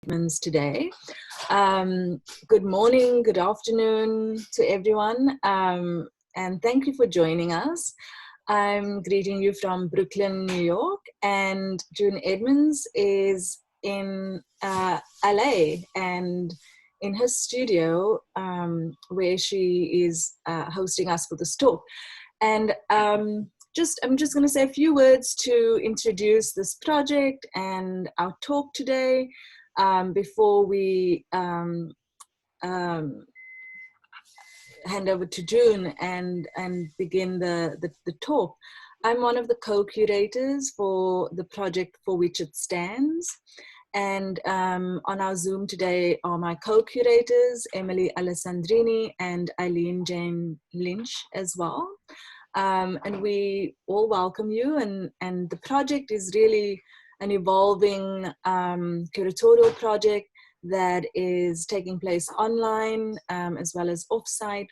Edmonds today. Good morning, good afternoon to everyone, and thank you for joining us. I'm greeting you from Brooklyn, New York, and June Edmonds is in LA and in her studio where she is hosting us for this talk. And I'm just going to say a few words to introduce this project and our talk today before we hand over to June and begin the talk. I'm one of the co-curators for the project for which it stands. And on our Zoom today are my co-curators, Emily Alessandrini and Eileen Jane Lynch as well. And we all welcome you, and the project is really an evolving curatorial project that is taking place online as well as offsite,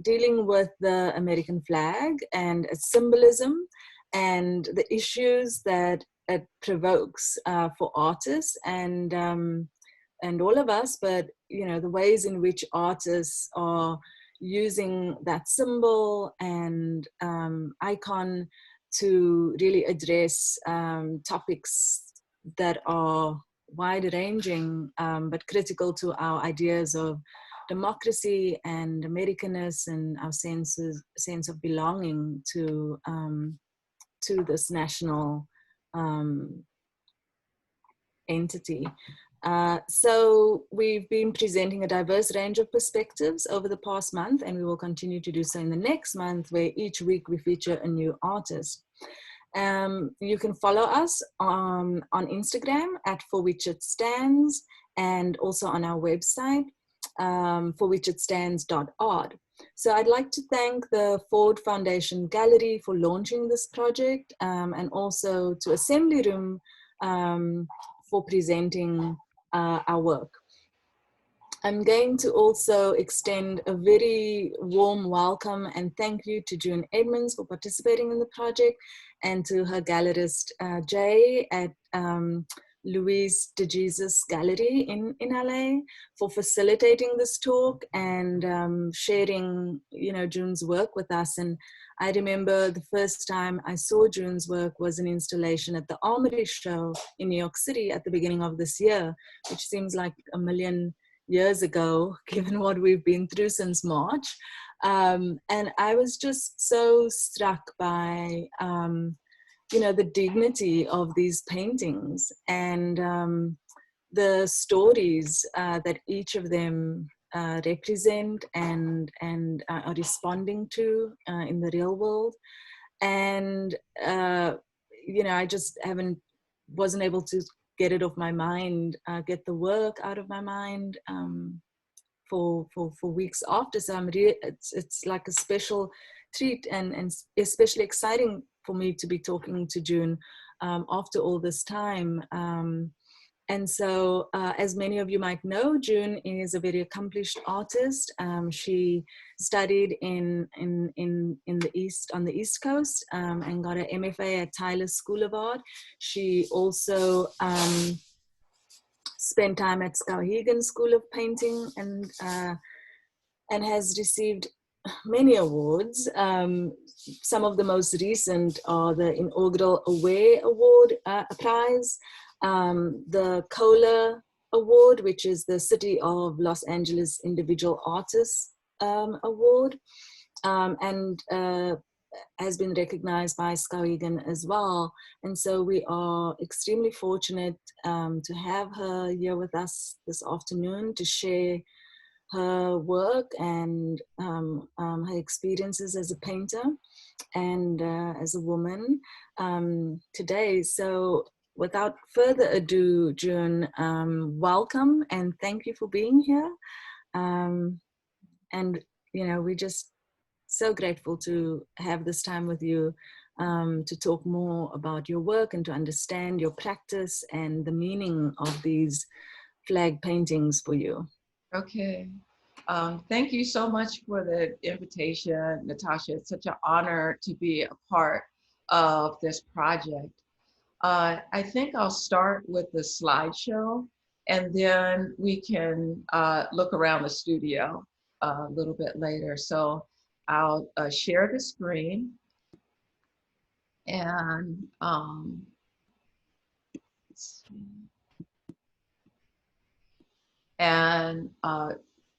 dealing with the American flag and its symbolism and the issues that it provokes for artists and all of us, but the ways in which artists are using that symbol and icon to really address topics that are wide-ranging but critical to our ideas of democracy and Americanness and our sense of belonging to this national entity. So we've been presenting a diverse range of perspectives over the past month, and we will continue to do so in the next month, where each week we feature a new artist. You can follow us on Instagram at For Which It Stands, and also on our website, forwhichitstands.art. So I'd like to thank the Ford Foundation Gallery for launching this project, and also to Assembly Room for presenting our work. I'm going to also extend a very warm welcome and thank you to June Edmonds for participating in the project, and to her gallerist Jay at Louise de Jesus Gallery in LA for facilitating this talk and sharing June's work with us. And I remember the first time I saw June's work was an installation at the Armory Show in New York City at the beginning of this year, which seems like a million years ago, given what we've been through since March. And I was just so struck by, the dignity of these paintings and the stories that each of them represent and are responding to in the real world. And I just wasn't able to get it off my mind, get the work out of my mind for weeks after. So it's like a special treat and especially exciting for me to be talking to June after all this time. And so, as many of you might know, June is a very accomplished artist. She studied in the East, on the East Coast, and got an MFA at Tyler School of Art. She also spent time at Skowhegan School of Painting and has received many awards. Some of the most recent are the inaugural Aware Award Prize, the Kohler Award, which is the City of Los Angeles Individual Artist Award, and has been recognized by Skowhegan as well. And so we are extremely fortunate to have her here with us this afternoon to share her work and her experiences as a painter and as a woman today. So without further ado, June, welcome and thank you for being here. And we're just so grateful to have this time with you to talk more about your work and to understand your practice and the meaning of these flag paintings for you. Okay. Thank you so much for the invitation, Natasha. It's such an honor to be a part of this project. I think I'll start with the slideshow, and then we can look around the studio a little bit later. So I'll share the screen, and let's see. And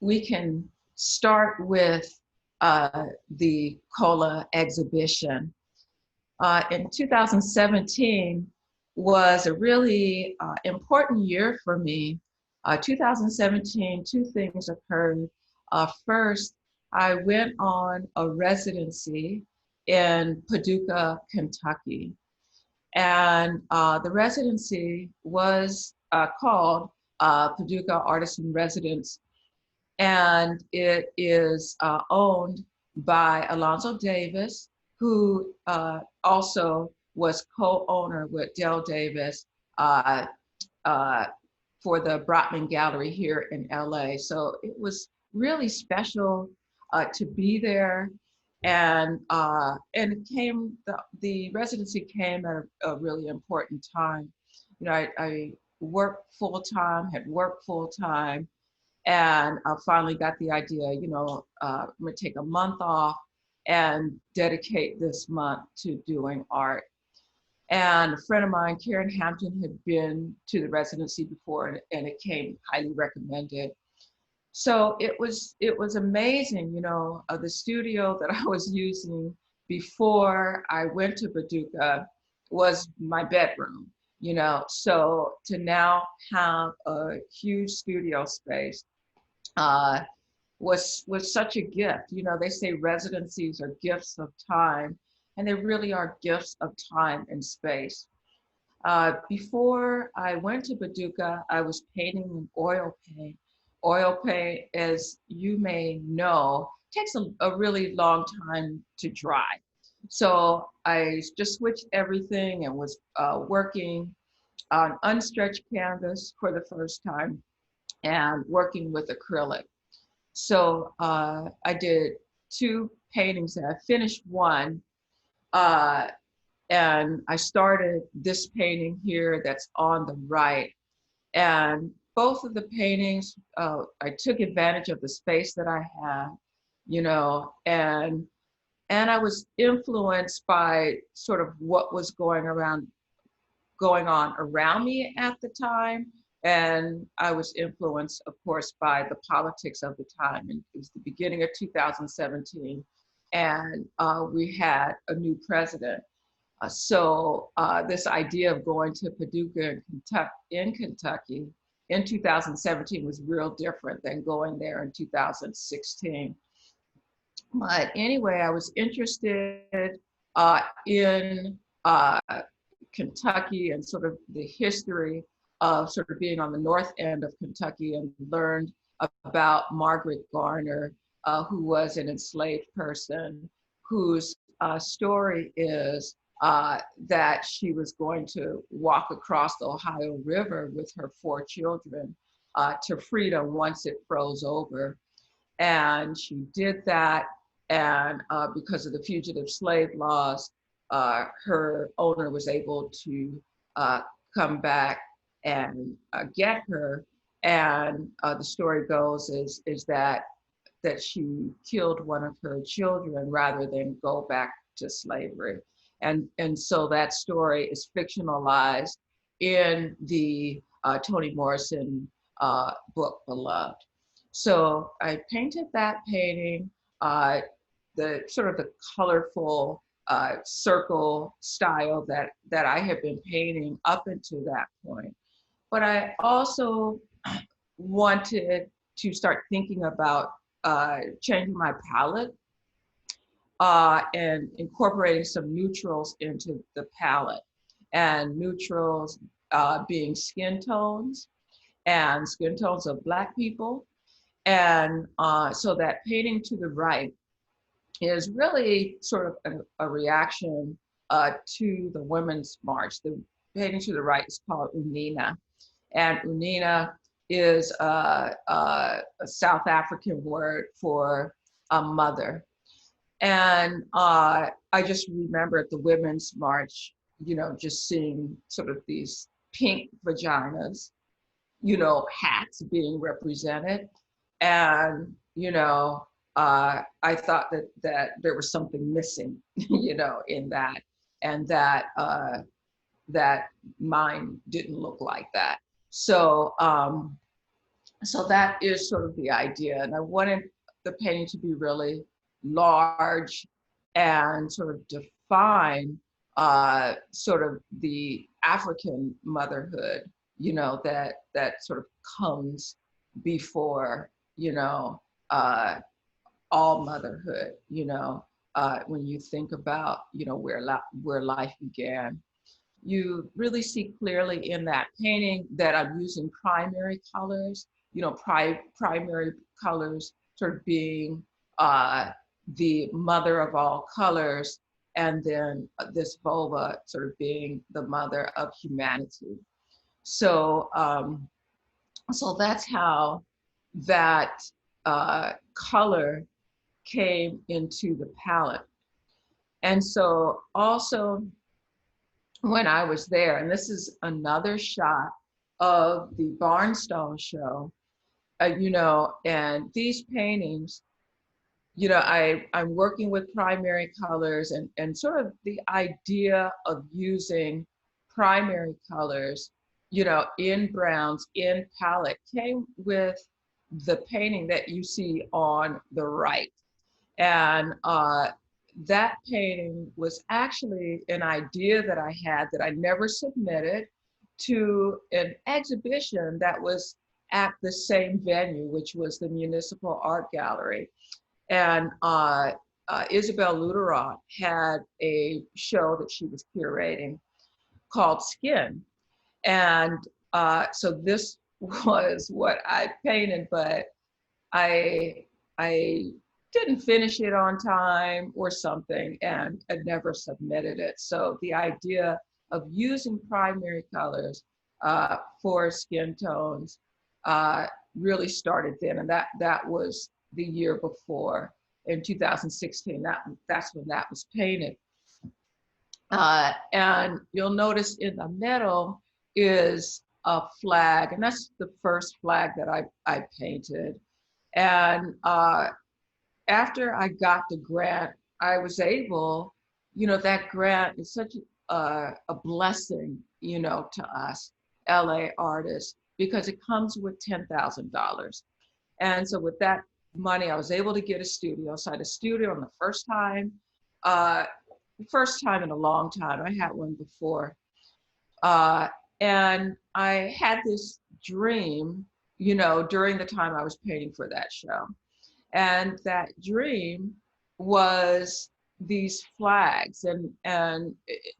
we can start with the COLA exhibition. In 2017 was a really important year for me. 2017, two things occurred. First, I went on a residency in Paducah, Kentucky. And the residency was called Paducah Artisan Residence, and it is owned by Alonzo Davis, who also was co-owner with Dell Davis uh, uh, for the Brotman Gallery here in LA. So it was really special to be there. And it came, the residency came at a really important time. You know, I worked full time, had worked full time, and I finally got the idea, you know, I'm gonna take a month off and dedicate this month to doing art. And a friend of mine, Karen Hampton, had been to the residency before, and it came highly recommended. So it was amazing, you know, the studio that I was using before I went to Paducah was my bedroom, you know. So to now have a huge studio space uh, was such a gift. You know, they say residencies are gifts of time, and they really are gifts of time and space. Before I went to Paducah, I was painting in oil paint. Oil paint, as you may know, takes a really long time to dry. So I just switched everything and was working on unstretched canvas for the first time and working with acrylic. So I did two paintings, and I finished one. Uh, and I started this painting here that's on the right. And both of the paintings, I took advantage of the space that I had, you know, and I was influenced by sort of what was going on around me at the time. And I was influenced, of course, by the politics of the time. And it was the beginning of 2017. And we had a new president. So this idea of going to Paducah in Kentucky in 2017 was real different than going there in 2016. But anyway, I was interested in Kentucky and sort of the history of sort of being on the north end of Kentucky, and learned about Margaret Garner, who was an enslaved person whose story is that she was going to walk across the Ohio River with her four children to freedom once it froze over. And she did that, and because of the fugitive slave laws, her owner was able to come back and get her. And the story goes is that she killed one of her children rather than go back to slavery. And so that story is fictionalized in the Toni Morrison book, Beloved. So I painted that painting, the sort of the colorful circle style that I had been painting up until that point. But I also wanted to start thinking about changing my palette and incorporating some neutrals into the palette. And neutrals being skin tones and skin tones of Black people. And so that painting to the right is really sort of a reaction to the Women's March. The painting to the right is called Unina. And Unina is a South African word for a mother. And I just remember at the Women's March you know, just seeing sort of these pink vaginas, hats being represented. And, I thought that there was something missing, in that, and that mine didn't look like that. So that is sort of the idea. And I wanted the painting to be really large and sort of define sort of the African motherhood, that sort of comes before, uh, all motherhood, when you think about, where life began. You really see clearly in that painting that I'm using primary colors, primary colors sort of being the mother of all colors, and then this vulva sort of being the mother of humanity. So, so that's how that color came into the palette. And so also when I was there, and this is another shot of the Barnstone show, and these paintings, I'm working with primary colors, and sort of the idea of using primary colors, in browns, in palette, came with the painting that you see on the right. And that painting was actually an idea that I had that I never submitted to an exhibition that was at the same venue, which was the Municipal Art Gallery. And Isabel Luterot had a show that she was curating called Skin. And so this was what I painted, but I didn't finish it on time or something, and I never submitted it. So the idea of using primary colors for skin tones really started then, and that was the year before, in 2016. That's when that was painted. And you'll notice in the middle is a flag, and that's the first flag that I painted. And after I got the grant, I was able, that grant is such a blessing, to us LA artists, because it comes with $10,000. And so with that money, I was able to get a studio. So I had a studio on the first time in a long time. I had one before. And I had this dream, during the time I was painting for that show. And that dream was these flags, and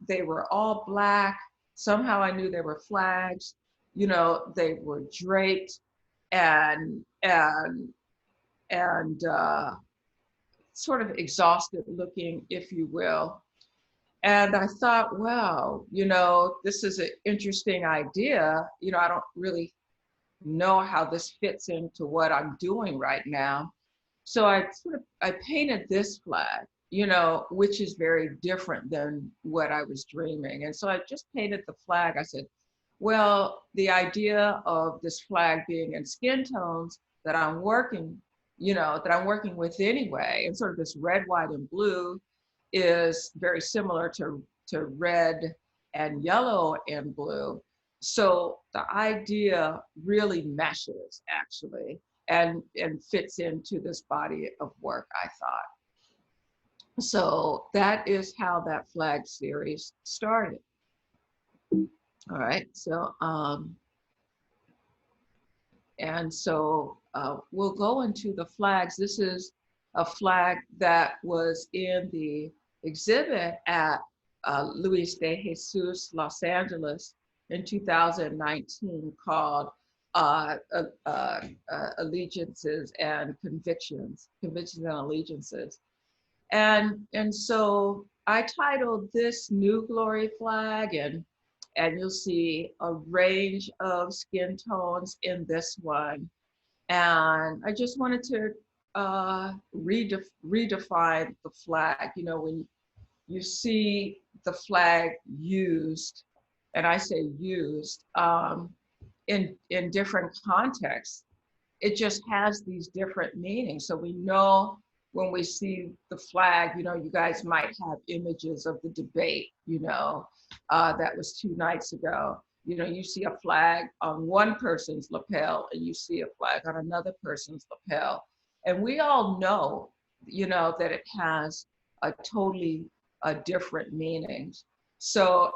they were all black. Somehow I knew they were flags. They were draped and sort of exhausted looking, if you will. And I thought, wow, this is an interesting idea. I don't really know how this fits into what I'm doing right now. So I painted this flag, which is very different than what I was dreaming. And so I just painted the flag. I said, well, the idea of this flag being in skin tones that I'm working with anyway, and sort of this red, white, and blue is very similar to red and yellow and blue. So the idea really meshes, actually, and fits into this body of work, I thought. So that is how that flag series started. All right, so and so we'll go into the flags. This is a flag that was in the exhibit at Luis de Jesus, Los Angeles in 2019, called Allegiances and Convictions and Allegiances. And so I titled this New Glory Flag, and you'll see a range of skin tones in this one. And I just wanted to redefine the flag. you see the flag used, and I say used, in different contexts. It just has these different meanings. So we know when we see the flag, you know, you guys might have images of the debate, you know, that was 2 nights ago. You know, you see a flag on one person's lapel and you see a flag on another person's lapel. And we all know, you know, that it has a totally different meanings. So,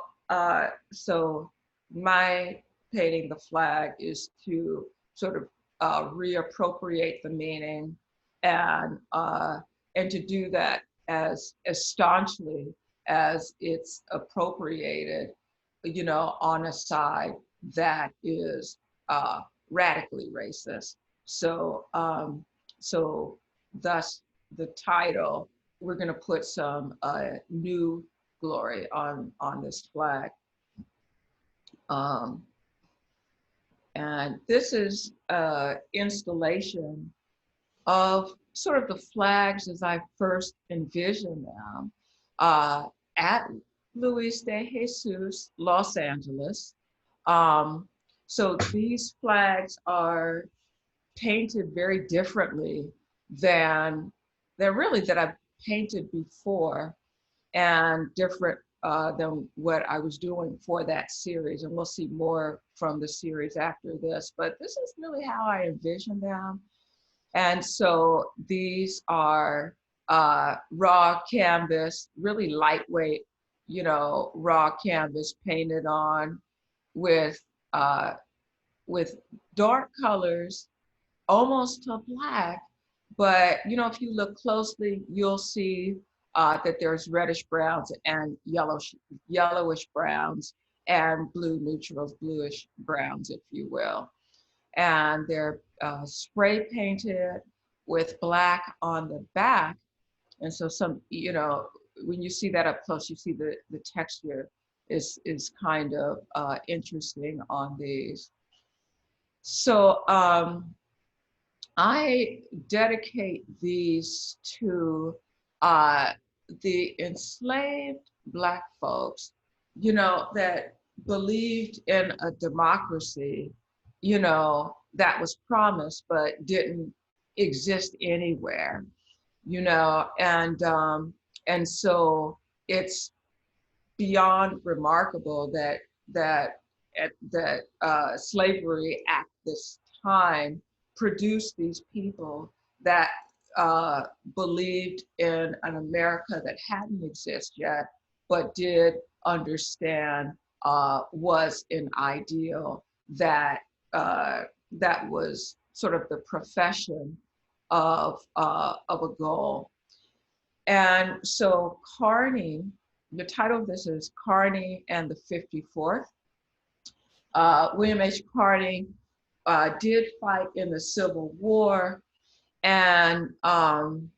so my painting the flag is to sort of reappropriate the meaning, and to do that as staunchly as it's appropriated, you know, on a side that is radically racist. So so thus the title. We're going to put some new glory on this flag. Um, And this is an installation of sort of the flags as I first envisioned them at Luis de Jesus, Los Angeles. Um, so these flags are painted very differently than really that I've painted before, and different than what I was doing for that series. And we'll see more from the series after this, but this is really how I envision them. And so these are raw canvas, really lightweight, you know, raw canvas painted on with uh, with dark colors, almost to black. But, you know, if you look closely, you'll see that there's reddish browns and yellowish browns and blue neutrals, bluish browns, if you will. And they're spray painted with black on the back. And so some, you know, when you see that up close, you see the texture is kind of interesting on these. So I dedicate these to uh, the enslaved Black folks, you know, that believed in a democracy, you know, that was promised but didn't exist anywhere, you know, and so it's beyond remarkable that slavery at this time produced these people that believed in an America that hadn't existed yet, but did understand was an ideal that that was sort of the profession of a goal. And so Carney, the title of this is Carney and the 54th. William H. Carney did fight in the Civil War, and the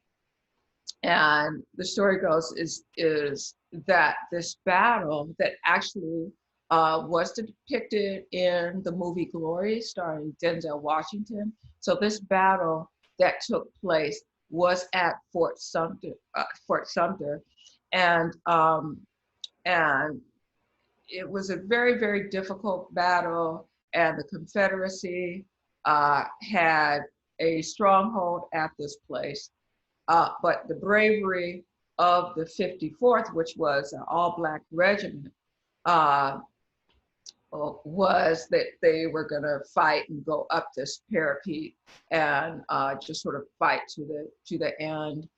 story goes is that this battle that actually was depicted in the movie Glory, starring Denzel Washington. So this battle that took place was at Fort Sumter, and it was a very, very difficult battle, and the Confederacy had a stronghold at this place. But the bravery of the 54th, which was an all-Black regiment, was that they were going to fight and go up this parapet and just sort of fight to the end.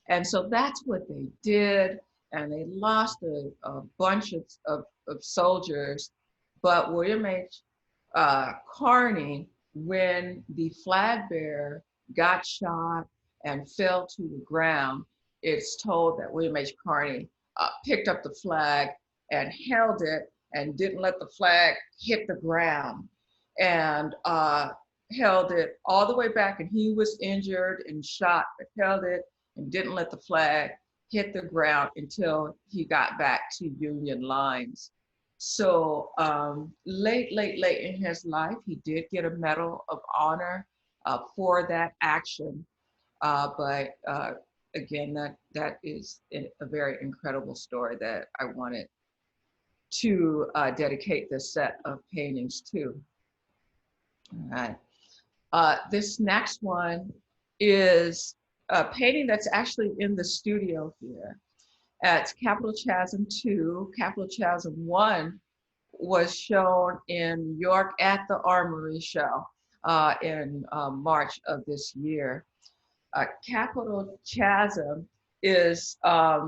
And so that's what they did, and they lost a bunch of soldiers. But William H. Carney, when the flag bearer got shot and fell to the ground, it's told that William H. Carney picked up the flag and held it and didn't let the flag hit the ground, and held it all the way back. And he was injured and shot, but held it and didn't let the flag hit the ground until he got back to Union lines. So late in his life, he did get a Medal of Honor for that action. But again, that is a very incredible story that I wanted to dedicate this set of paintings to. All right. This next one is a painting that's actually in the studio here. It's Capital Chasm 2. Capital Chasm 1 was shown in New York at the Armory Show in March of this year. Capital Chasm is a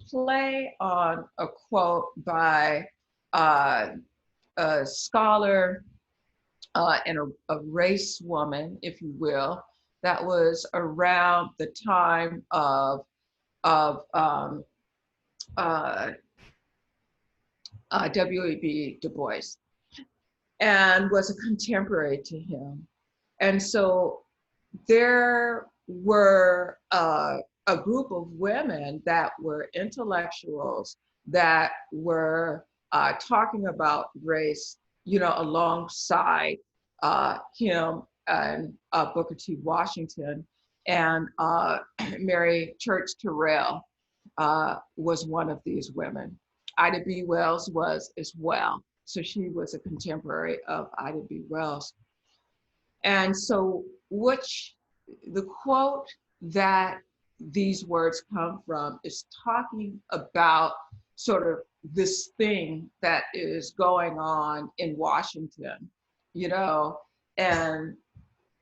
play on a quote by a scholar and a race woman, if you will, that was around the time of W.E.B. Du Bois, and was a contemporary to him. And so there were a group of women that were intellectuals that were talking about race, alongside him and Booker T. Washington, and Mary Church Terrell was one of these women. Ida B. Wells was as well. So she was a contemporary of Ida B. Wells. And so the quote that these words come from is talking about sort of this thing that is going on in Washington,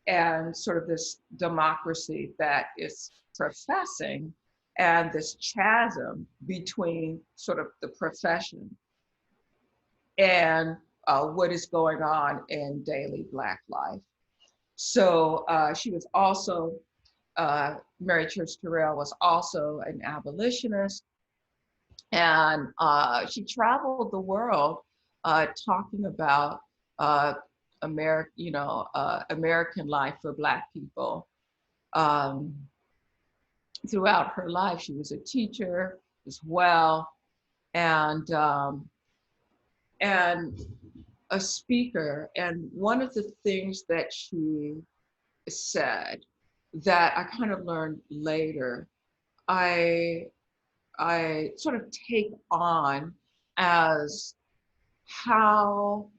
and sort of this democracy that is professing, and this chasm between sort of the profession and what is going on in daily Black life. So she was also, Mary Church Terrell was also an abolitionist, and she traveled the world talking about American life for Black people. Throughout her life, she was a teacher as well, and a speaker. And one of the things that she said that I kind of learned later, I sort of take on as how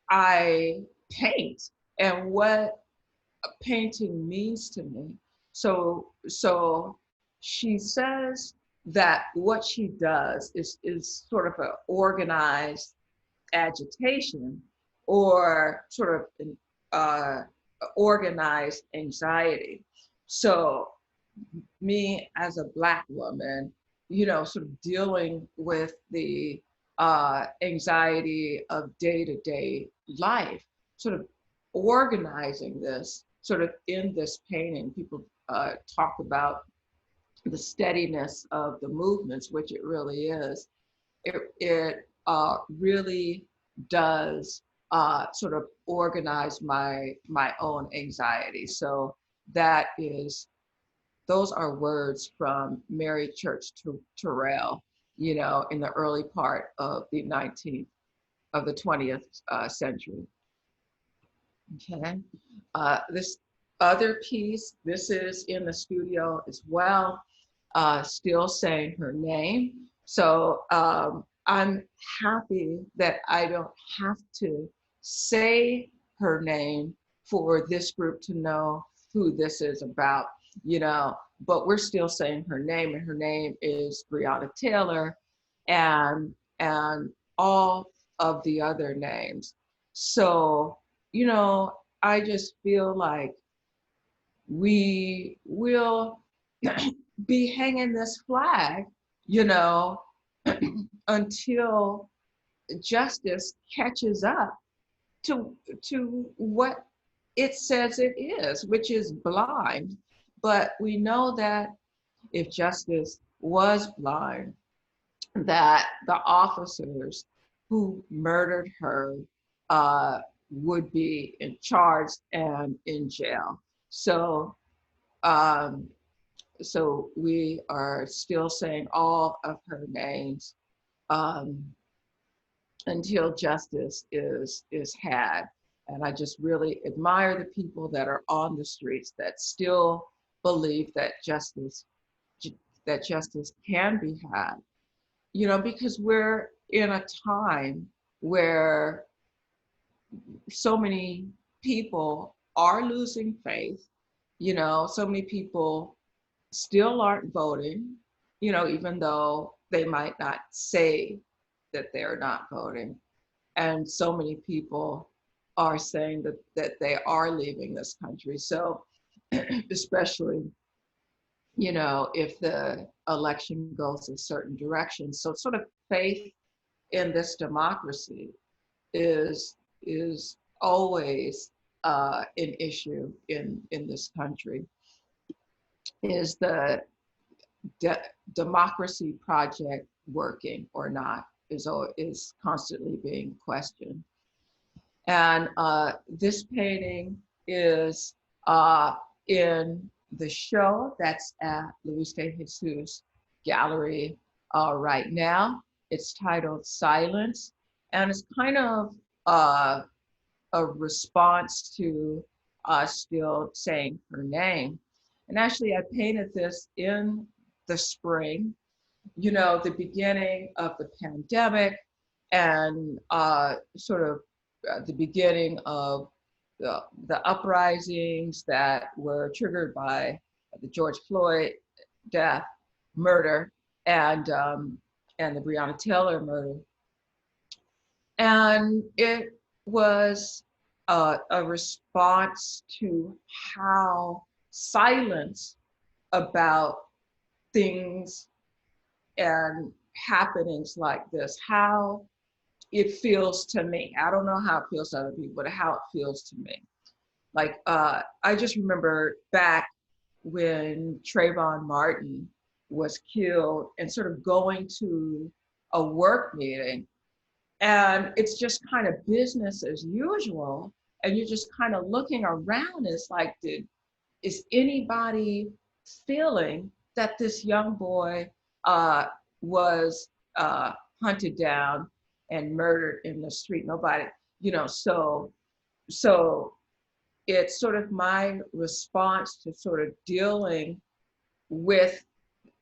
I paint and what painting means to me. So she says that what she does is sort of an organized agitation, or sort of an organized anxiety. So me as a Black woman, sort of dealing with the anxiety of day-to-day life, sort of organizing this sort of in this painting. People talk about the steadiness of the movements, which it really is. It really does sort of organize my own anxiety. So those are words from Mary Church Terrell, in the early part of the 20th century. Okay, this other piece, this is in the studio as well, still saying her name. So I'm happy that I don't have to say her name for this group to know who this is about, but we're still saying her name, and her name is Breonna Taylor, and all of the other names. So, I just feel like we will be hanging this flag, until justice catches up to what it says it is, which is blind. But we know that if justice was blind, that the officers who murdered her would be charged and in jail. So we are still saying all of her names until justice is had. And I just really admire the people that are on the streets that still believe that justice can be had, because we're in a time where so many people are losing faith. So many people still aren't voting, even though they might not say that they're not voting. And so many people are saying that they are leaving this country. So especially, if the election goes a certain direction. So sort of faith in this democracy is always an issue in this country. Is the democracy project working or not? Is constantly being questioned. And this painting is in the show that's at Luis de Jesus Gallery right now. It's titled Silence, and it's kind of a response to still saying her name. And actually, I painted this in the spring, the beginning of the pandemic, and sort of the beginning of the uprisings that were triggered by the George Floyd death, murder, and the Breonna Taylor murder. And it was a response to how silence about things and happenings like this, how it feels to me. I don't know how it feels to other people, but how it feels to me. Like, I just remember back when Trayvon Martin was killed and sort of going to a work meeting, and it's just kind of business as usual. And you're just kind of looking around. It's like, is anybody feeling that this young boy was hunted down and murdered in the street? Nobody, so it's sort of my response to sort of dealing with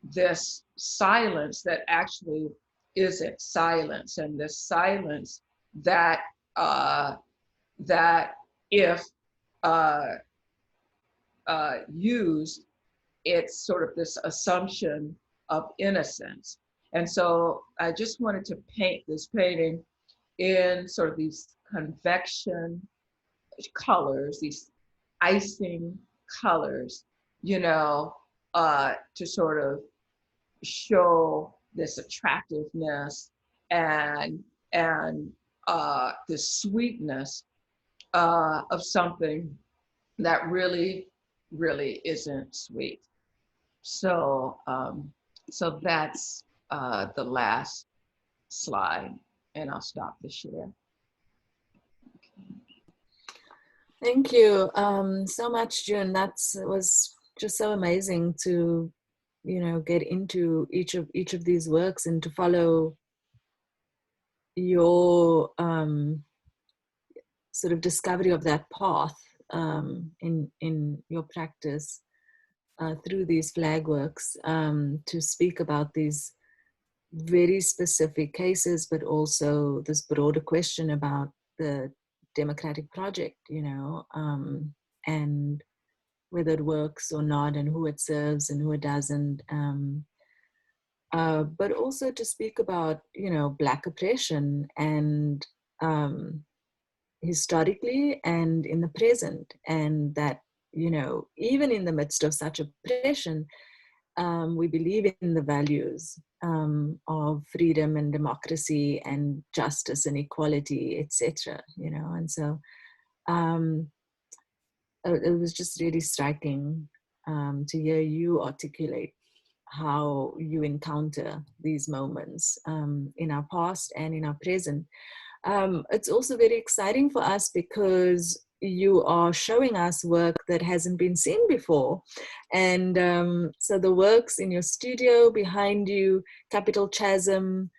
this silence that actually isn't silence, and this silence that that if used, it's sort of this assumption of innocence. And so I just wanted to paint this painting in sort of these convection colors, these icing colors, to sort of show this attractiveness and this sweetness of something that really isn't sweet. So so that's the last slide, and I'll stop the share. Thank you so much, June. That was just so amazing to, get into each of these works and to follow your sort of discovery of that path in your practice through these flag works, to speak about these very specific cases, but also this broader question about the democratic project, and whether it works or not, and who it serves and who it doesn't. But also to speak about, Black oppression, and historically and in the present, and that, even in the midst of such oppression, we believe in the values of freedom and democracy and justice and equality, etc. And so it was just really striking to hear you articulate how you encounter these moments in our past and in our present. It's also very exciting for us because you are showing us work that hasn't been seen before. And so the works in your studio behind you, Capital Chasm,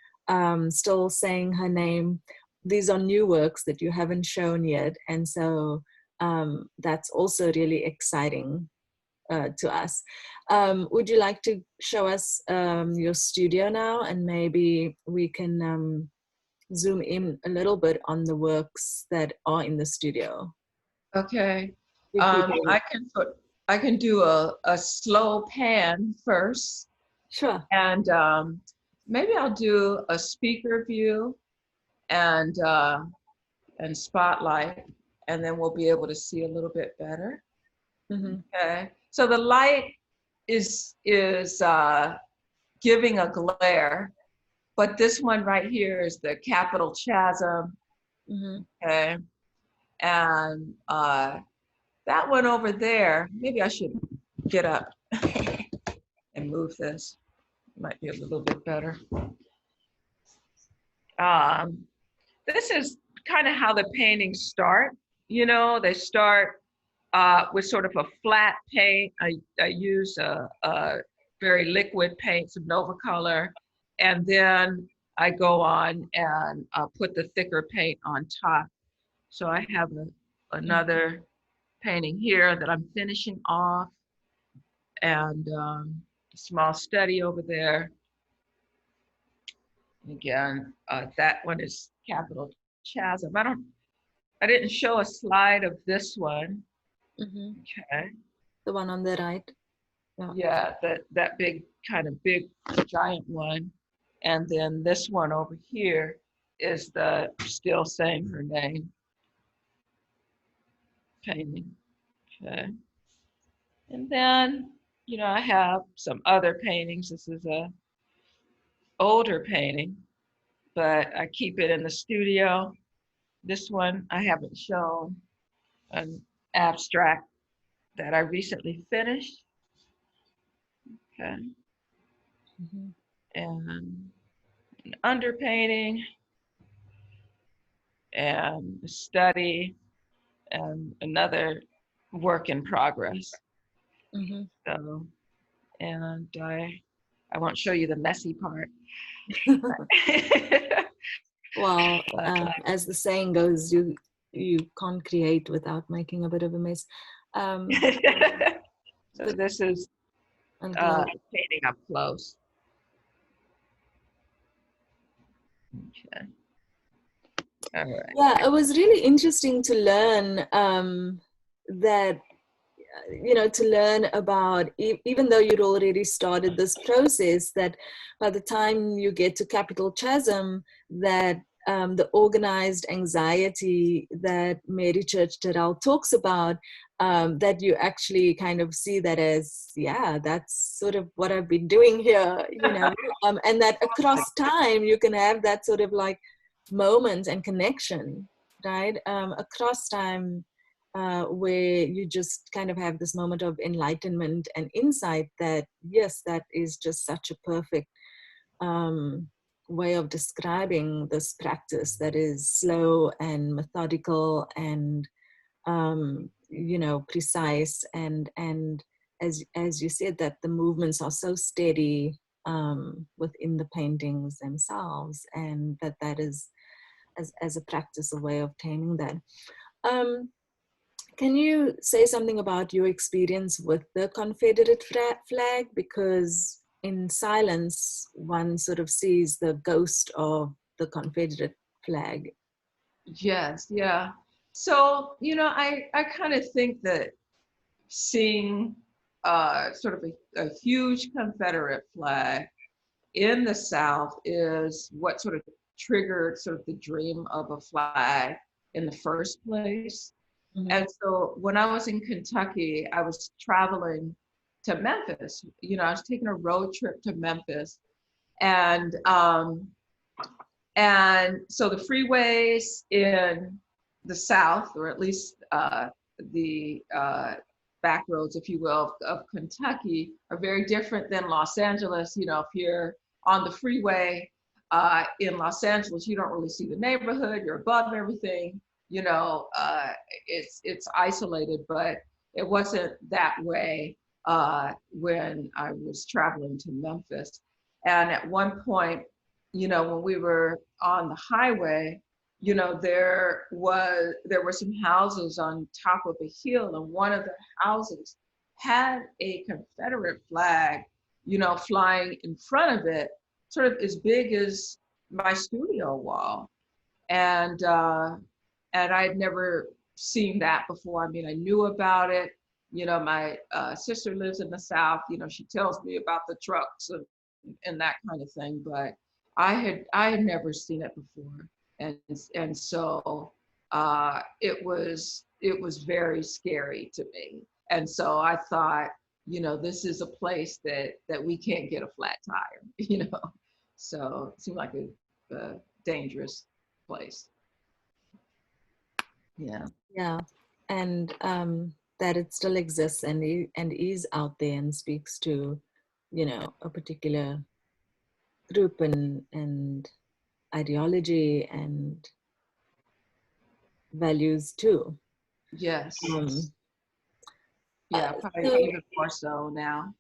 Still Saying Her Name, these are new works that you haven't shown yet. And so that's also really exciting to us. Would you like to show us your studio now, and maybe we can zoom in a little bit on the works that are in the studio? Okay. If you can. I can do a slow pan first, Sure. and maybe I'll do a speaker view and spotlight, and then we'll be able to see a little bit better. Mm-hmm. Okay. So the light is giving a glare, but this one right here is the capital chasm. Mm-hmm. Okay. And that one over there, maybe I should get up and move this. Might be a little bit better. This is kind of how the paintings start. You know, they start with sort of a flat paint. I use a very liquid paint, some Nova color, and then I go on and put the thicker paint on top. So I have another painting here that I'm finishing off, and a small study over there. Again, that one is capital chasm. I didn't show a slide of this one. Mm-hmm. Okay. The one on the right. Yeah, that big giant one. And then this one over here is the still saying her name painting. Okay. And then, you know, I have some other paintings. This is a older painting, but I keep it in the studio. This one I haven't shown, an abstract that I recently finished. Okay. Mm-hmm. And an underpainting and a study and another work in progress. Mm-hmm. So, and I won't show you the messy part. Well, as the saying goes, you can't create without making a bit of a mess. So this is painting up close. Okay. All right. Yeah, it was really interesting to learn that, you know, to learn about, even though you'd already started this process, that by the time you get to capital chasm, that the organized anxiety that Mary Church Terrell talks about, that you actually kind of see that as, yeah, that's sort of what I've been doing here, you know, and that across time you can have that sort of like moment and connection, right? Across time, where you just kind of have this moment of enlightenment and insight that, yes, that is just such a perfect way of describing this practice that is slow and methodical and, you know, precise. And as you said, that the movements are so steady within the paintings themselves, and that is, as a practice, a way of taming that. Can you say something about your experience with the Confederate flag? Because in silence, one sort of sees the ghost of the Confederate flag. Yes, yeah. So, you know, I kind of think that seeing sort of a huge Confederate flag in the South is what sort of triggered sort of the dream of a flag in the first place. Mm-hmm. And so when I was in Kentucky, I was traveling to Memphis. You know, I was taking a road trip to Memphis, and so the freeways in the South, or at least the back roads, if you will, of Kentucky, are very different than Los Angeles. You know, if you're on the freeway in Los Angeles, you don't really see the neighborhood. You're above everything. You know, it's isolated, but it wasn't that way when I was traveling to Memphis. And at one point, you know, when we were on the highway, you know, there were some houses on top of a hill, and one of the houses had a Confederate flag, you know, flying in front of it, sort of as big as my studio wall. And I'd never seen that before. I mean, I knew about it. You know, my sister lives in the South. You know, she tells me about the trucks and that kind of thing. But I had never seen it before, and so it was very scary to me. And so I thought, you know, this is a place that we can't get a flat tire. You know, so it seemed like a dangerous place. Yeah. Yeah, and that it still exists and and is out there and speaks to, you know, a particular group and ideology and values too. Yes. Um, Yeah, probably so even more so now.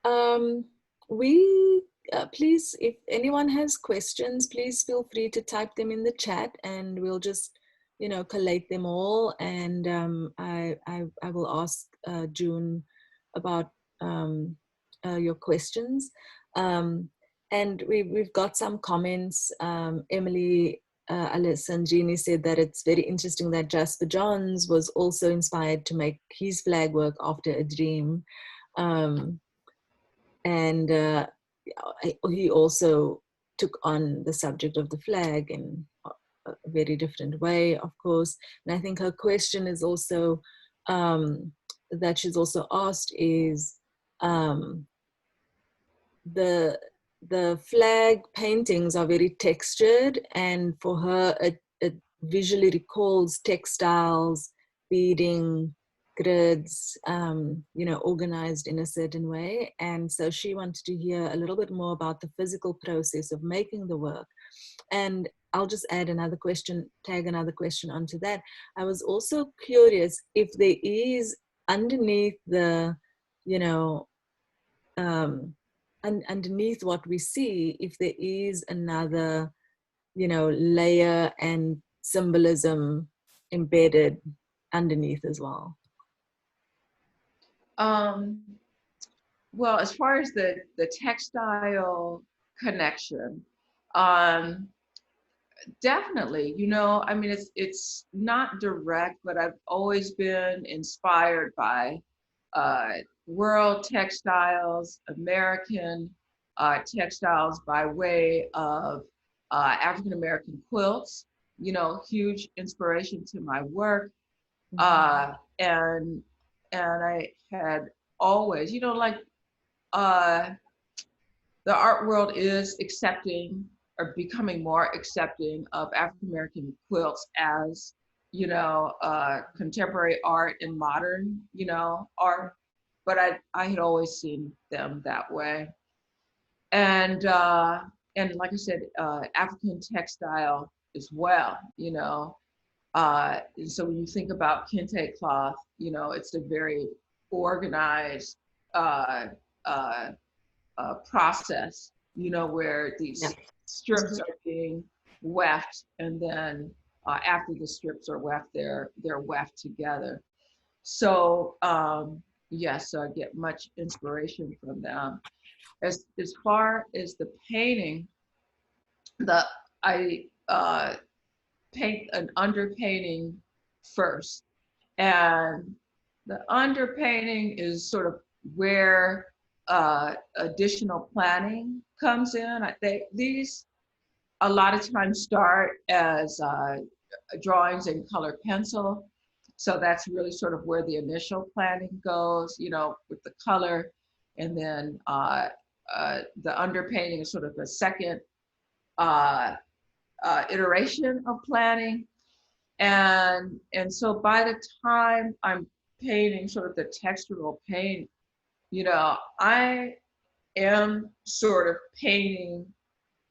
um, we please, if anyone has questions, please feel free to type them in the chat, and we'll just, you know, collate them all. And I will ask June about your questions. Um, and we've got some comments. Emily Alessandrini said that it's very interesting that Jasper Johns was also inspired to make his flag work after a dream. Um, and he also took on the subject of the flag in a very different way, of course. And I think her question is also that she's also asked is um, the flag paintings are very textured, and for her it visually recalls textiles, beading, grids, you know, organized in a certain way. And so she wanted to hear a little bit more about the physical process of making the work. And I'll just add another question, tag another question onto that. I was also curious if there is underneath the, you know, underneath what we see, if there is another, you know, layer and symbolism embedded underneath as well. Um, well, as far as the textile connection, um, definitely. You know, I mean, it's not direct, but I've always been inspired by uh, world textiles, American textiles by way of African American quilts. You know, huge inspiration to my work. And I had always, you know, like uh, the art world is accepting or becoming more accepting of African American quilts as, you know, contemporary art and modern, you know, art. But I had always seen them that way. And like I said, African textile as well, you know. And so when you think about kente cloth, you know, it's a very organized uh, uh, process, you know, where Yeah. these strips are being weft, and then after the strips are weft, they're weft together. So yes, so I get much inspiration from them. As far as the painting, I paint an underpainting first, and the underpainting is sort of where additional planning comes in. I think these a lot of times start as drawings in colored pencil. So that's really sort of where the initial planning goes, you know, with the color. And then the underpainting is sort of a second uh, iteration of planning. And so by the time I'm painting sort of the textural paint, you know, I am sort of painting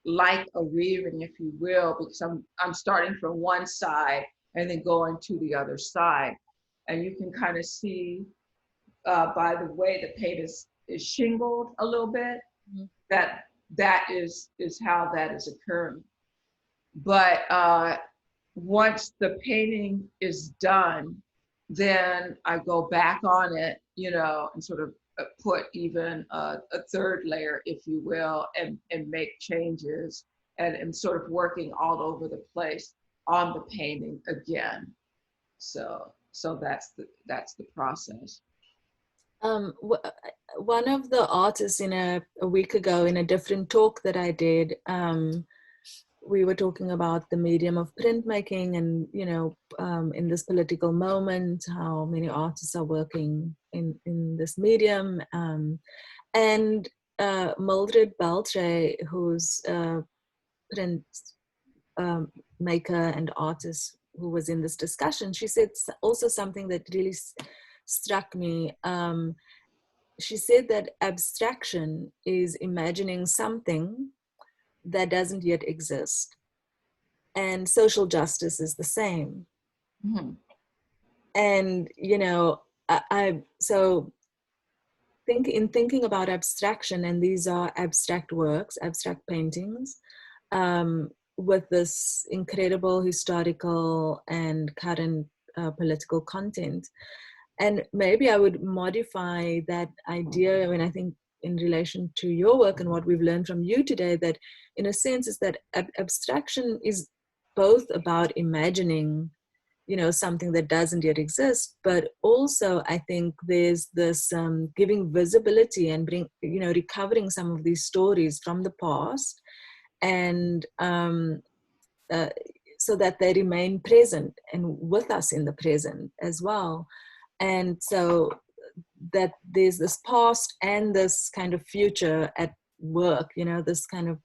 like a weaving, if you will, because I'm starting from one side and then going to the other side. And you can kind of see by the way the paint is shingled a little bit, that is how that is occurring. But once the painting is done, then I go back on it, you know, and sort of put even a third layer, if you will, and make changes, and sort of working all over the place on the painting again. So that's the process. One of the artists in a week ago in a different talk that I did, we were talking about the medium of printmaking, and you know, in this political moment, how many artists are working in this medium, and Mildred Beltre, who's a print maker and artist who was in this discussion, she said also something that really struck me. She said that abstraction is imagining something that doesn't yet exist. And social justice is the same. Mm-hmm. And, you know, so thinking about abstraction, and these are abstract works, abstract paintings, with this incredible historical and current political content. And maybe I would modify that idea when I think in relation to your work and what we've learned from you today, that in a sense is that abstraction is both about imagining, you know, something that doesn't yet exist, but also I think there's this giving visibility and recovering some of these stories from the past, and so that they remain present and with us in the present as well. And so that there's this past and this kind of future at work, you know, this kind of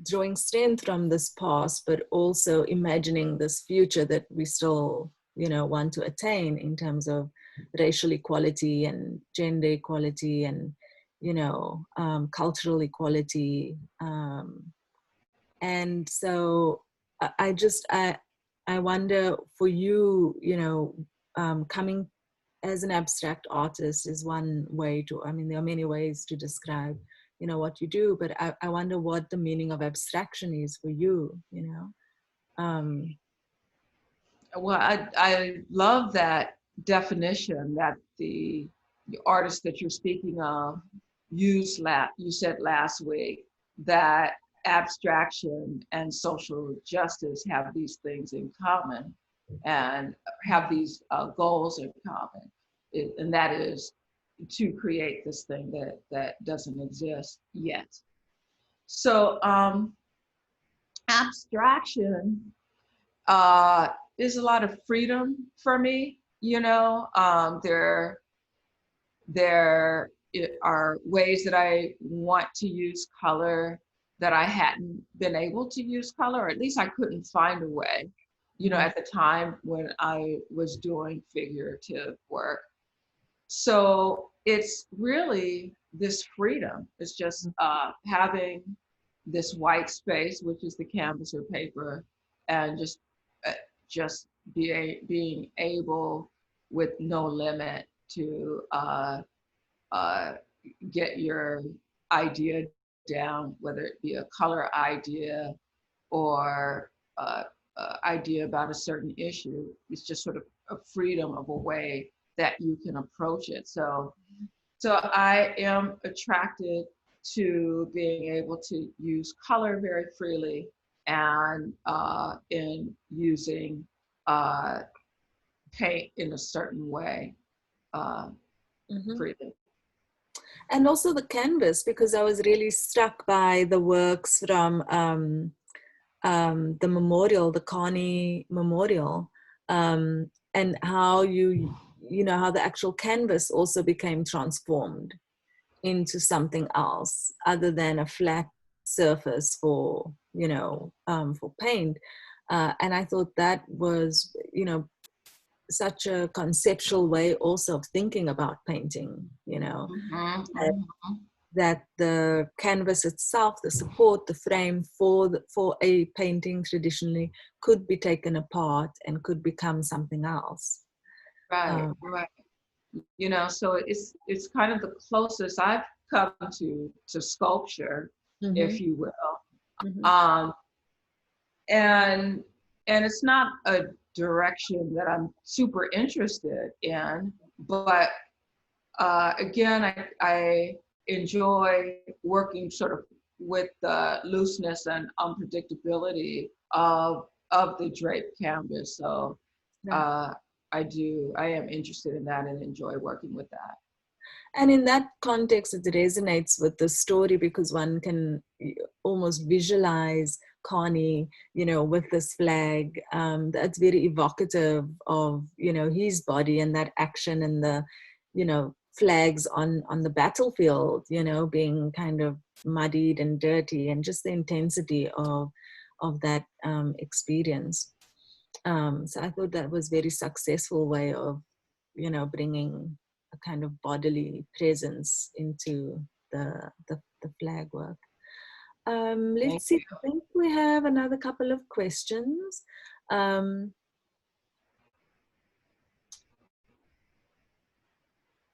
drawing strength from this past, but also imagining this future that we still, you know, want to attain in terms of racial equality and gender equality and, you know, cultural equality. And so I wonder for you, you know, coming as an abstract artist is one way to, I mean, there are many ways to describe, you know, what you do, but I wonder what the meaning of abstraction is for you, you know. Well, I love that definition that the artist that you're speaking of you said last week, that abstraction and social justice have these things in common and have these goals in common. And that is to create this thing that doesn't exist yet. So abstraction is a lot of freedom for me. You know, there are ways that I want to use color that I hadn't been able to use color, or at least I couldn't find a way, you know, at the time when I was doing figurative work. So it's really this freedom. It's just having this white space, which is the canvas or paper, and uh, being able with no limit to get your idea down, whether it be a color idea or idea about a certain issue. It's just sort of a freedom of a way that you can approach it. So I am attracted to being able to use color very freely, and in using paint in a certain way freely. And also the canvas, because I was really struck by the works from the memorial, the Carney Memorial, and how you know, how the actual canvas also became transformed into something else other than a flat surface for, you know, for paint. And I thought that was, you know, such a conceptual way also of thinking about painting, you know, that the canvas itself, the support, the frame for a painting traditionally could be taken apart and could become something else. Right. You know, so it's kind of the closest I've come to sculpture, if you will. And it's not direction that I'm super interested in. But again, I enjoy working sort of with the looseness and unpredictability of the draped canvas. So Right. uh, I am interested in that and enjoy working with that. And in that context, it resonates with the story because one can almost visualize Connie, with this flag. That's very evocative of, his body and that action and the, flags on the battlefield, being kind of muddied and dirty, and just the intensity of that experience. So I thought that was very successful way of, bringing a kind of bodily presence into the flag work. Thank Let's see, I think we have another couple of questions. Um,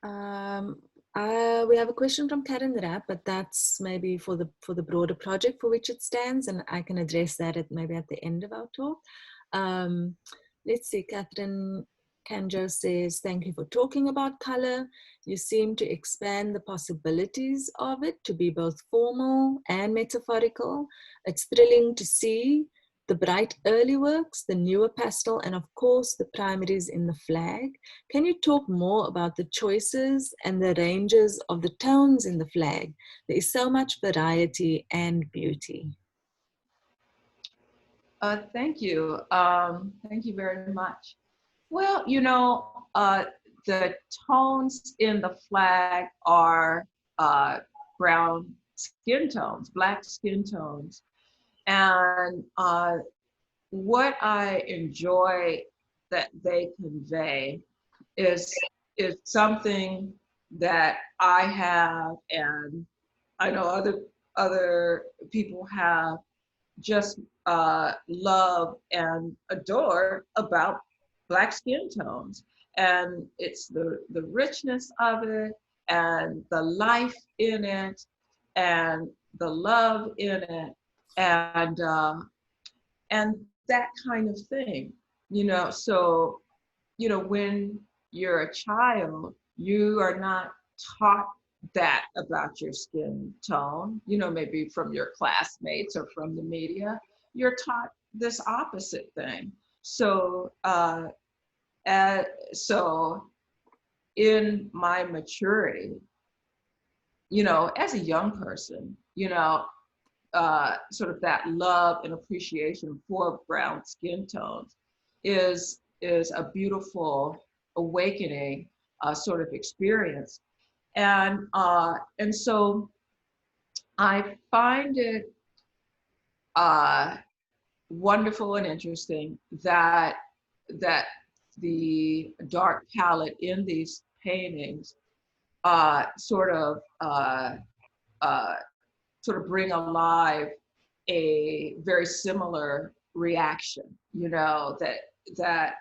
um, we have a question from Karen Rapp, but that's maybe for the broader project for which it stands, and I can address that maybe at the end of our talk. Um, let's see, Catherine Kanjo says, thank you for talking about color. You seem to expand the possibilities of it to be both formal and metaphorical. It's thrilling to see the bright early works, the newer pastel, and of course the primaries in the flag. Can you talk more about the choices and the ranges of the tones in the flag? There is so much variety and beauty. Thank you. Thank you very much. Well, the tones in the flag are brown skin tones, black skin tones. And what I enjoy that they convey is something that I have, and I know other people have, just love and adore about black skin tones. And it's the richness of it and the life in it and the love in it and that kind of thing. So when you're a child, you are not taught that about your skin tone, maybe from your classmates or from the media. You're taught this opposite thing. So, uh, so in my maturity, as a young person, sort of that love and appreciation for brown skin tones is a beautiful awakening sort of experience, and so I find it wonderful and interesting that the dark palette in these paintings sort of uh, sort of bring alive a very similar reaction, that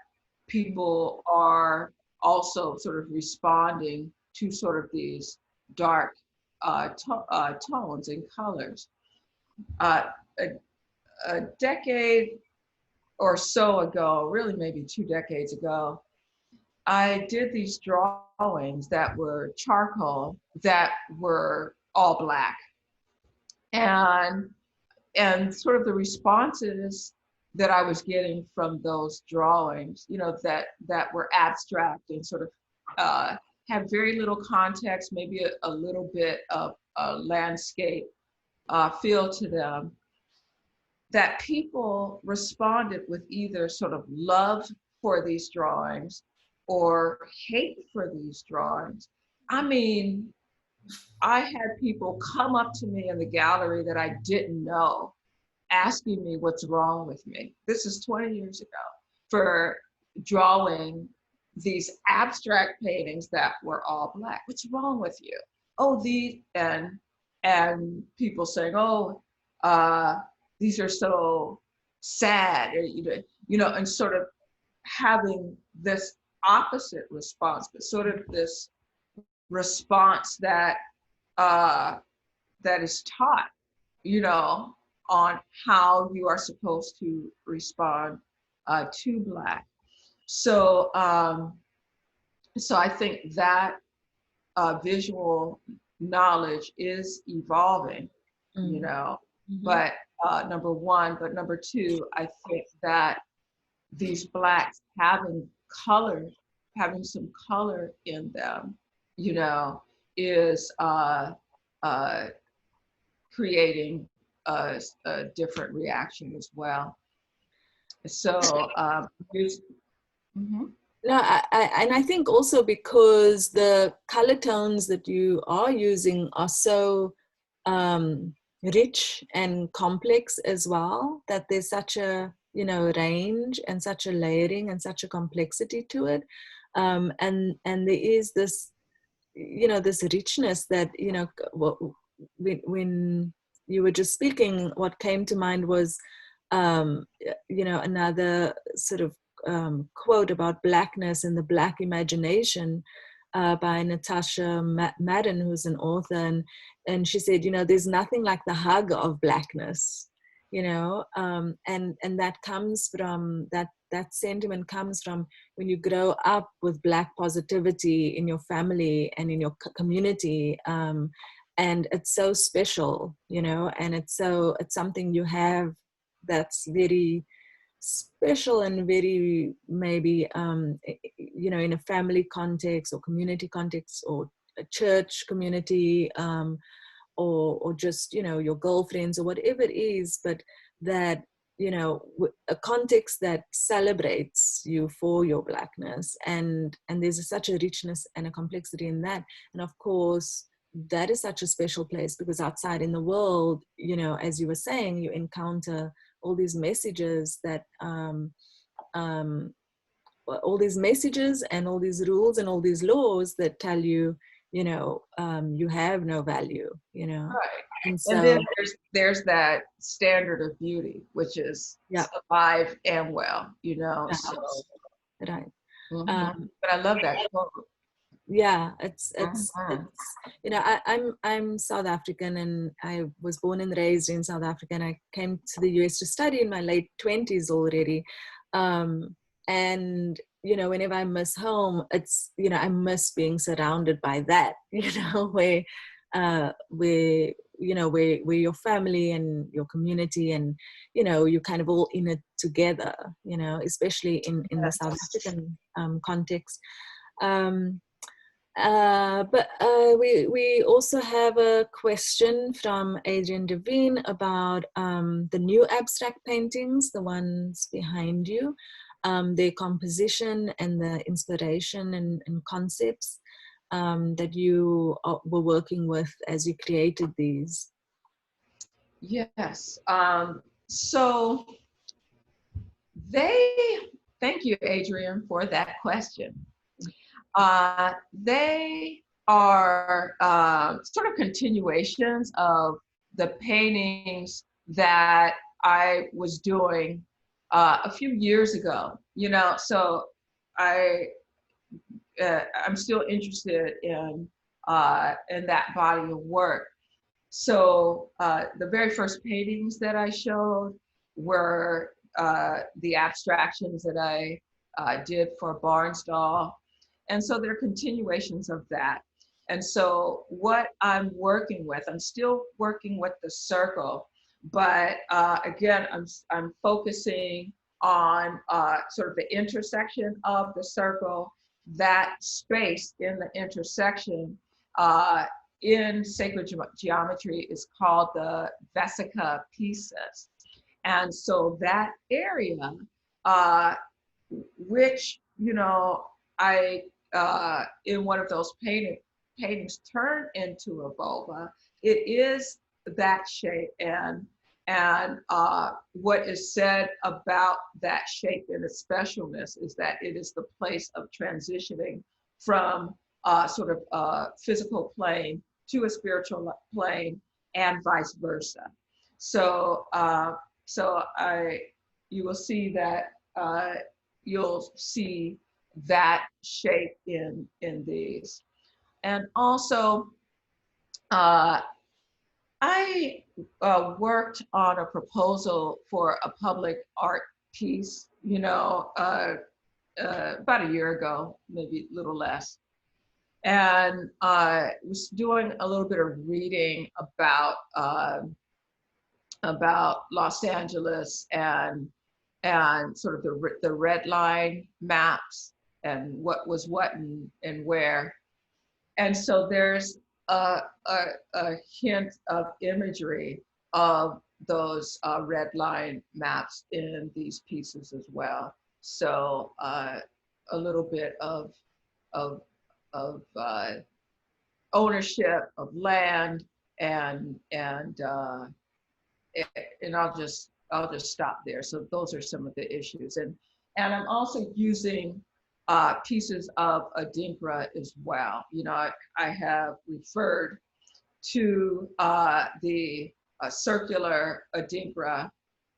people are also sort of responding to sort of these dark tones and colors. Uh, a, a decade or so ago, really maybe 2 decades ago, I did these drawings that were charcoal that were all black. And sort of the responses that I was getting from those drawings, that were abstract and sort of had very little context, maybe a little bit of a landscape feel to them, that people responded with either sort of love for these drawings or hate for these drawings. I mean, I had people come up to me in the gallery that I didn't know, asking me what's wrong with me. This is 20 years ago, for drawing these abstract paintings that were all black. What's wrong with you? Oh, and people saying, oh, these are so sad, or, and sort of having this opposite response, but sort of this response uh, that is taught, on how you are supposed to respond to Black. So, so I think that visual knowledge is evolving, you Mm. know, Mm-hmm. but number one, but number two, I think that these Blacks having some color in them, you know, is uh, creating a different reaction as well. So, mhm. No, and I think also because the color tones that you are using are so um, rich and complex as well, that there's such a, you know, range and such a layering and such a complexity to it. And there is this, you know, this richness that, you know, when you were just speaking, what came to mind was, you know, another sort of quote about Blackness and the Black imagination by Natasha Madden, who's an author, and she said, you know, there's nothing like the hug of Blackness, you know, and that comes from that sentiment comes from when you grow up with Black positivity in your family and in your community, and it's so special, you know, and it's something you have that's very special and very maybe you know, in a family context or community context or a church community, or just, you know, your girlfriends or whatever it is, but that, you know, a context that celebrates you for your Blackness, and there's such a richness and a complexity in that. And of course that is such a special place because outside in the world, you know, as you were saying, you encounter all these messages that um, all these messages and all these rules and all these laws that tell you, you know, you have no value, you know. Right. And And then so there's that standard of beauty, which is yeah, alive and well, you know. right, So, right. mhm. um, But I love that quote. yeah, Mhm. it's you know, I'm South African, and I was born and raised in South Africa, and I came to the US to study in my late 20s already. And you know, whenever I miss home, it's, you know, I miss being surrounded by that, you know, where you know, where your family and your community and, you know, you kind of all in it together, you know, especially in the South Yes. African context. um, but we also have a question from Adrian Devine about the new abstract paintings, the ones behind you, their composition and the inspiration and concepts that you were working with as you created these. Yes. So they, thank you, Adrian, for that question. They are sort of continuations of the paintings that I was doing a few years ago. You know, so I I'm still interested in that body of work. So the very first paintings that I showed were the abstractions that I did for Barnsdall. And so they're continuations of that. And so what I'm working with, I'm still working with the circle, but again, I'm focusing on sort of the intersection of the circle, that space in the intersection uh, in sacred geometry is called the vesica piscis. And so that area, uh, which, you know, I, in one of those paintings turned into a vulva, it is that shape. And what is said about that shape and its specialness is that it is the place of transitioning from sort of a physical plane to a spiritual plane and vice versa. So, so you will see that you'll see that shape in these. And also, uh, I worked on a proposal for a public art piece, about a year ago, maybe a little less. And I was doing a little bit of reading about Los Angeles and sort of the red line maps and what was what and where. And so there's a hint of imagery of those red line maps in these pieces as well. So a little bit of ownership of land and I'll just stop there. So those are some of the issues, and I'm also using pieces of Adinkra as well. I have referred to the circular Adinkra,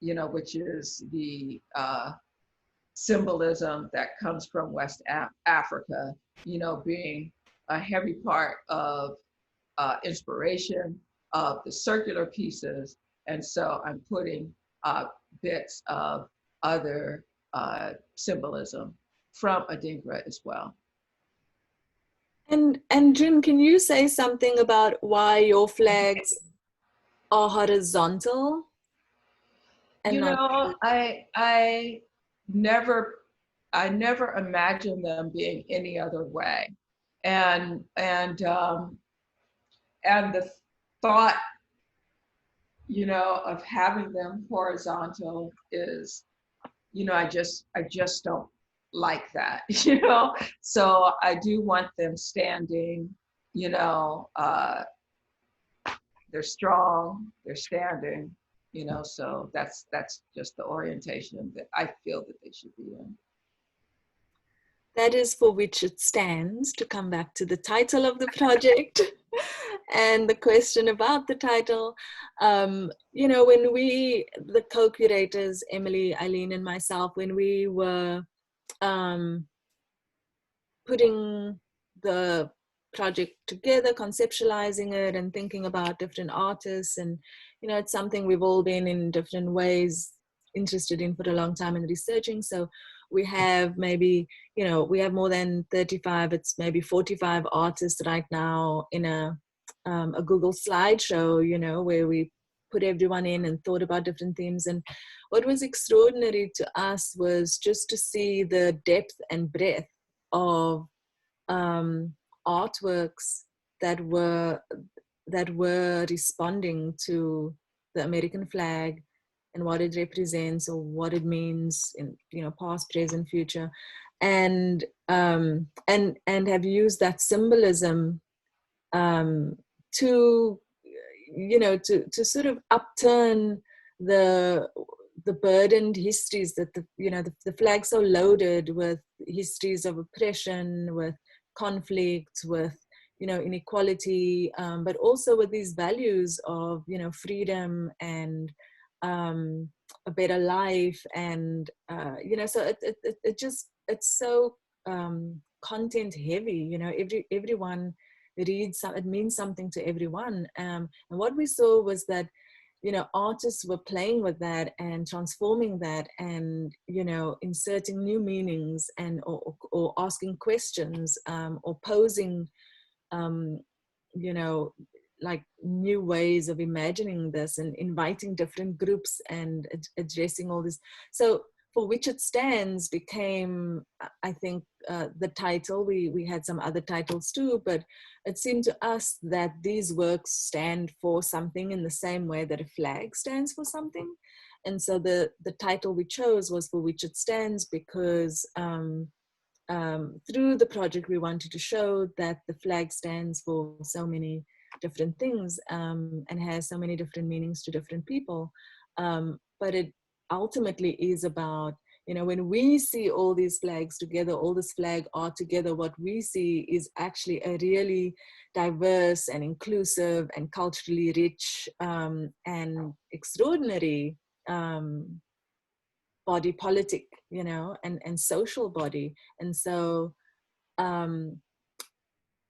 which is the symbolism that comes from West Africa, being a heavy part of inspiration of the circular pieces. And so I'm putting bits of other symbolism from Adinkra as well. And Jim, can you say something about why your flags are horizontal and not? I never imagined them being any other way, and the thought, of having them horizontal is, I just don't like that, So I do want them standing, they're strong, they're standing, so that's just the orientation that I feel that they should be in. That is for which it stands, to come back to the title of the project and the question about the title. When the co-curators, Emily, Eileen, and myself, when we were putting the project together, conceptualizing it and thinking about different artists, and it's something we've all been in different ways interested in for a long time and researching. So we have maybe, we have more than 35, it's maybe 45 artists right now in a Google slideshow, where we put everyone in and thought about different themes. And what was extraordinary to us was just to see the depth and breadth of artworks that were responding to the American flag and what it represents or what it means in past, present, future, and have used that symbolism to to sort of upturn the burdened histories that the flag's so loaded with histories of oppression, with conflict, with inequality, but also with these values of freedom and a better life, and so it's so content heavy. Everyone reads, it means something to everyone, and what we saw was that artists were playing with that and transforming that, and inserting new meanings, and or asking questions, or posing like new ways of imagining this, and inviting different groups and addressing all this. So for which it stands became, I think, the title. We had some other titles too, but it seemed to us that these works stand for something in the same way that a flag stands for something. And so the title we chose was For Which It Stands, because through the project we wanted to show that the flag stands for so many different things, and has so many different meanings to different people. But it ultimately is about, when we see all these flags together, all this flag art together, what we see is actually a really diverse and inclusive and culturally rich, and extraordinary body politic, and social body. And so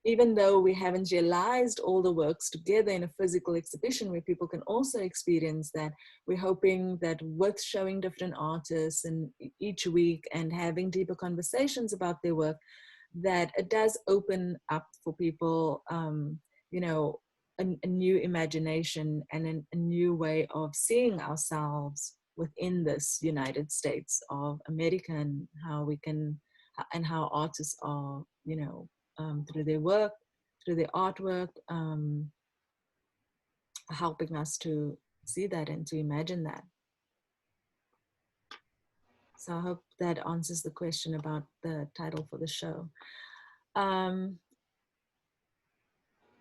even though we haven't realized all the works together in a physical exhibition where people can also experience that, we're hoping that with showing different artists and each week and having deeper conversations about their work, that it does open up for people, you know, a new imagination and a new way of seeing ourselves within this United States of America, and how we can, and how artists are, you know, through their work, through their artwork, helping us to see that and to imagine that. So I hope that answers the question about the title for the show.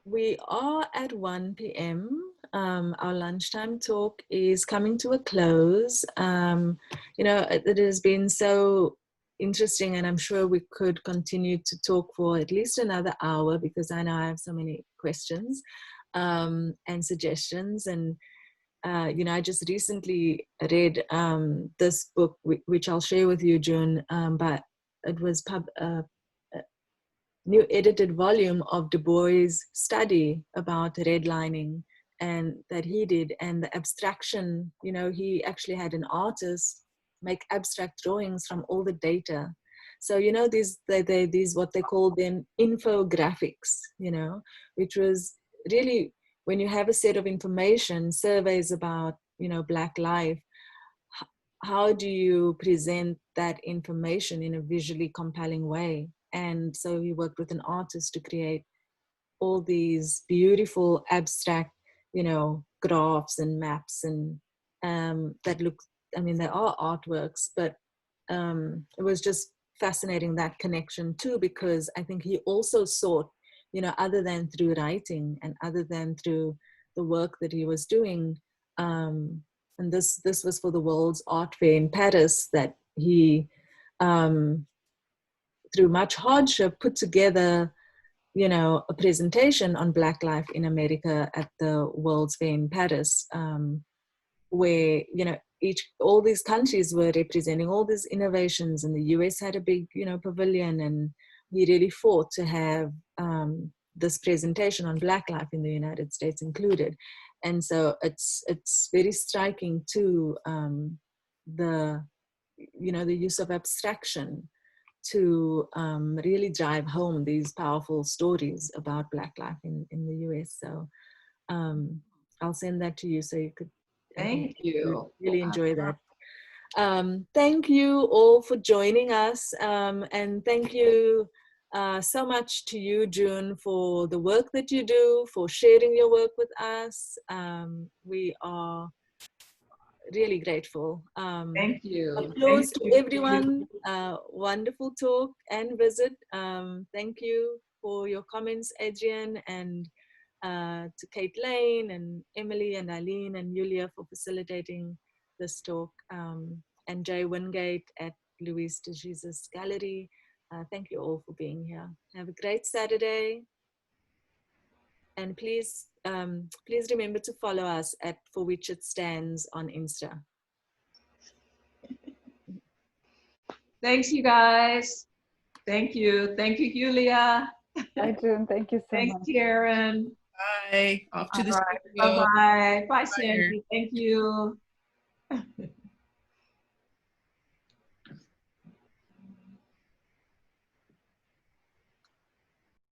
We are at 1 p.m. Our lunchtime talk is coming to a close. You know, it has been so interesting, and I'm sure we could continue to talk for at least another hour, because I know I have so many questions and suggestions. And, you know, I just recently read this book, which I'll share with you, June, but it was new edited volume of Du Bois' study about redlining, and that he did, and the abstraction. You know, he actually had an artist make abstract drawings from all the data. So, you know, these what they call them infographics, you know, which was really, when you have a set of information, surveys about, you know, Black life, how do you present that information in a visually compelling way? And so he worked with an artist to create all these beautiful abstract, you know, graphs and maps, and that look, I mean, they are artworks, but it was just fascinating, that connection too, because I think he also sought, you know, other than through writing and other than through the work that he was doing, and this was for the World's Art Fair in Paris, that he, through much hardship, put together, you know, a presentation on Black life in America at the World's Fair in Paris, where, you know, all these countries were representing all these innovations, and the US had a big, you know, pavilion, and we really fought to have this presentation on Black life in the United States included. And so it's very striking too, the, you know, the use of abstraction to really drive home these powerful stories about Black life in the US. So I'll send that to you so you could, I think, Thank you. really enjoy that. Thank you all for joining us, and thank you so much to you, June, for the work that you do, for sharing your work with us. We are really grateful. Thank you. Applause Thank to you. everyone. Wonderful talk and visit. Thank you for your comments, Adrian, and to Kate Lane and Emily and Eileen and Yulia for facilitating this talk, and Jay Wingate at Louise de Jesus Gallery. Thank you all for being here. Have a great Saturday. And please, please remember to follow us at For Which It Stands on Insta. Thanks, you guys. Thank you. Thank you, Julia. Bye, June. Thank you so Thanks, much. Karen. Bye. Off to All the right. studio. Bye-bye. Bye, Bye. Sandy. Thank you.